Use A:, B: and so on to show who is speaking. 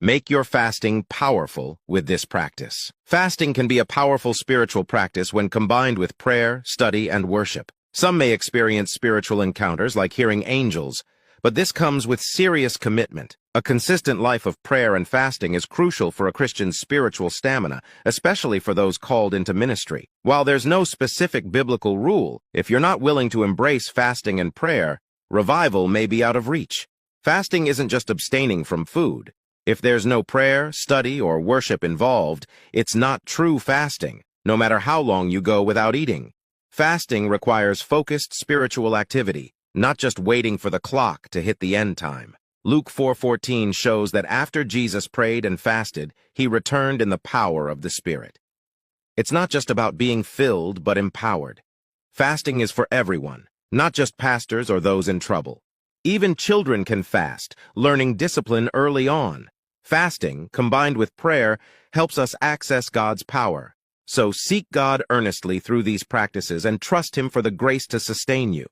A: Make your fasting powerful with this practice. Fasting can be a powerful spiritual practice when combined with prayer, study, and worship. Some may experience spiritual encounters like hearing angels, but this comes with serious commitment. A consistent life of prayer and fasting is crucial for a Christian's spiritual stamina, especially for those called into ministry. While there's no specific biblical rule, if you're not willing to embrace fasting and prayer, revival may be out of reach. Fasting isn't just abstaining from food. If there's no prayer, study, or worship involved, it's not true fasting, no matter how long you go without eating. Fasting requires focused spiritual activity, not just waiting for the clock to hit the end time. Luke 4:14 shows that after Jesus prayed and fasted, he returned in the power of the Spirit. It's not just about being filled, but empowered. Fasting is for everyone, not just pastors or those in trouble. Even children can fast, learning discipline early on. Fasting, combined with prayer, helps us access God's power. So seek God earnestly through these practices and trust Him for the grace to sustain you.